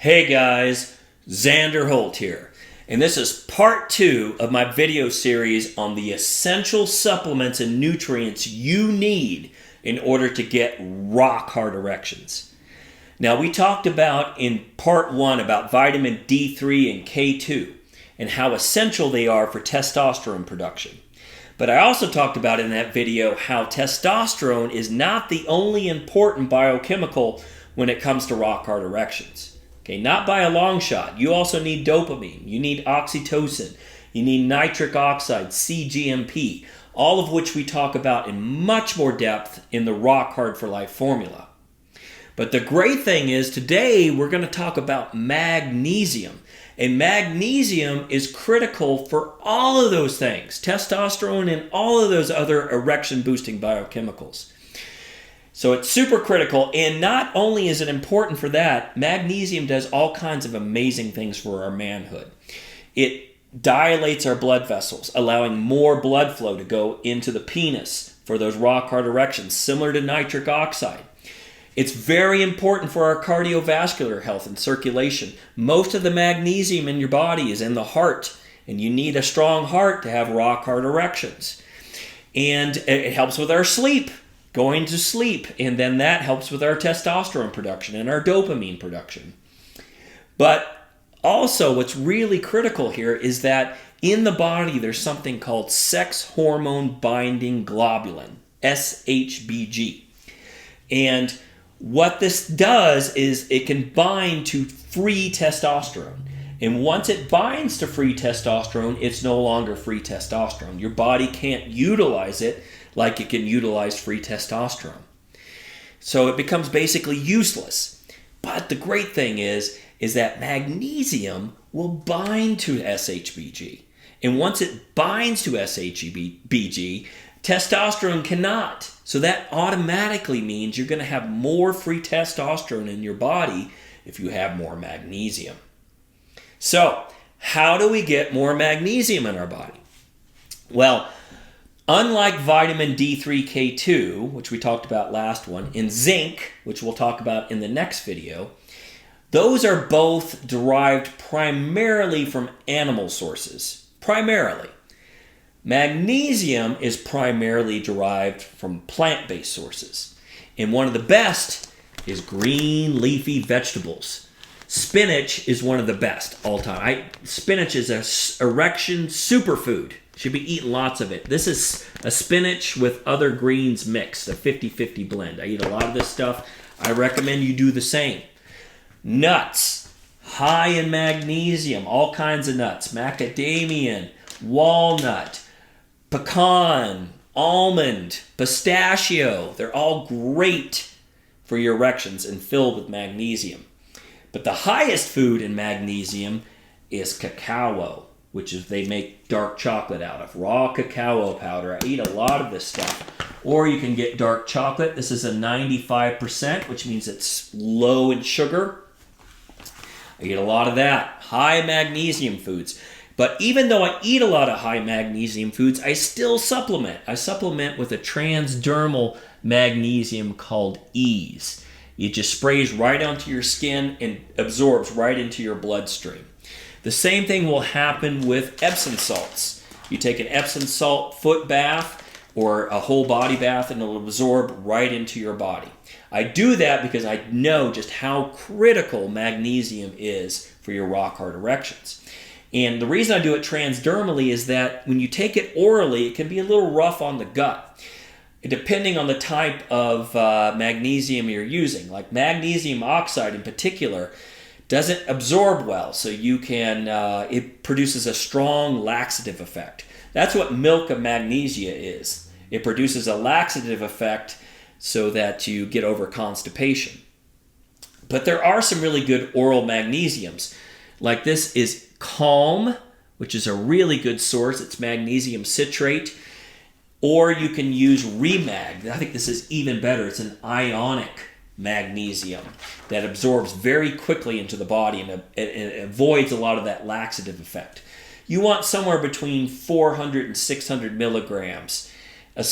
Hey guys, Xander Holt here, and this is part 2 of my video series on the essential supplements and nutrients you need in order to get rock hard erections. Now, we talked about in part 1 about vitamin D3 and K2 and how essential they are for testosterone production. But I also talked about in that video how testosterone is not the only important biochemical when it comes to rock hard erections. Okay, not by a long shot. You also need dopamine, you need oxytocin, you need nitric oxide, cGMP, all of which we talk about in much more depth in the Rock Hard for Life formula. But the great thing is today we're going to talk about magnesium. And magnesium is critical for all of those things, testosterone and all of those other erection boosting biochemicals. So it's super critical, and not only is it important for that, magnesium does all kinds of amazing things for our manhood. It dilates our blood vessels, allowing more blood flow to go into the penis for those rock hard erections, similar to nitric oxide. It's very important for our cardiovascular health and circulation. Most of the magnesium in your body is in the heart, and you need a strong heart to have rock hard erections. And it helps with our sleep. Going to sleep, and then that helps with our testosterone production and our dopamine production. But also what's really critical here is that in the body there's something called sex hormone binding globulin, SHBG. And what this does is it can bind to free testosterone. And once it binds to free testosterone, it's no longer free testosterone. Your body can't utilize it like it can utilize free testosterone. So it becomes basically useless. But the great thing is that magnesium will bind to SHBG. And once it binds to SHBG, testosterone cannot. So that automatically means you're going to have more free testosterone in your body if you have more magnesium. So, how do we get more magnesium in our body? Well, unlike vitamin D3, K2, which we talked about last one, and zinc, which we'll talk about in the next video, those are both derived primarily from animal sources. Primarily. Magnesium is primarily derived from plant-based sources. And one of the best is green leafy vegetables. Spinach is one of the best all time. Spinach is an erection superfood. Should be eating lots of it. This is a spinach with other greens mixed, a 50-50 blend. I eat a lot of this stuff. I recommend you do the same. Nuts, high in magnesium, all kinds of nuts. Macadamia, walnut, pecan, almond, pistachio. They're all great for your erections and filled with magnesium. But the highest food in magnesium is cacao, which is they make dark chocolate out of. Raw cacao powder. I eat a lot of this stuff. Or you can get dark chocolate. This is a 95%, which means it's low in sugar. I eat a lot of that. High magnesium foods. But even though I eat a lot of high magnesium foods, I still supplement. I supplement with a transdermal magnesium called EASE. It just sprays right onto your skin and absorbs right into your bloodstream. The same thing will happen with Epsom salts. You take an Epsom salt foot bath or a whole body bath and it'll absorb right into your body. I do that because I know just how critical magnesium is for your rock hard erections. And the reason I do it transdermally is that when you take it orally, it can be a little rough on the gut. Depending on the type of magnesium you're using, like magnesium oxide in particular, doesn't absorb well, so you can it produces a strong laxative effect. That's what milk of magnesia is. It produces a laxative effect so that you get over constipation. But there are some really good oral magnesiums. Like this is Calm, which is a really good source. It's magnesium citrate. Or you can use Remag. I think this is even better. It's an ionic magnesium that absorbs very quickly into the body and it avoids a lot of that laxative effect. You want somewhere between 400 and 600 milligrams. But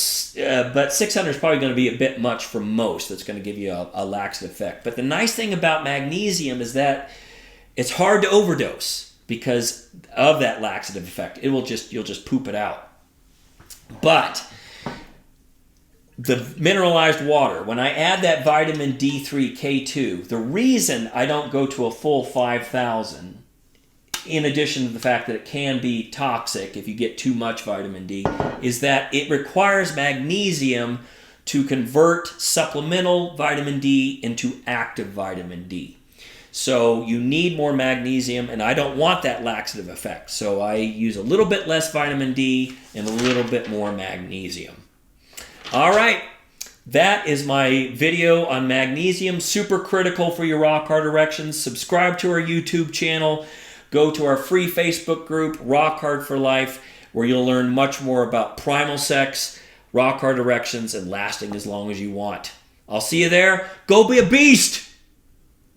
600 is probably going to be a bit much for most. That's going to give you a laxative effect. But the nice thing about magnesium is that It's hard to overdose because of that laxative effect. You'll just poop it out. But the mineralized water, when I add that vitamin D3, K2, the reason I don't go to a full 5,000, in addition to the fact that it can be toxic if you get too much vitamin D, is that it requires magnesium to convert supplemental vitamin D into active vitamin D. So you need more magnesium, and I don't want that laxative effect. So I use a little bit less vitamin D and a little bit more magnesium. All right, that is my video on magnesium, super critical for your rock hard erections. Subscribe to our YouTube channel. Go to our free Facebook group, Rock Hard for Life, where you'll learn much more about primal sex, rock hard erections, and lasting as long as you want. I'll see you there. Go be a beast!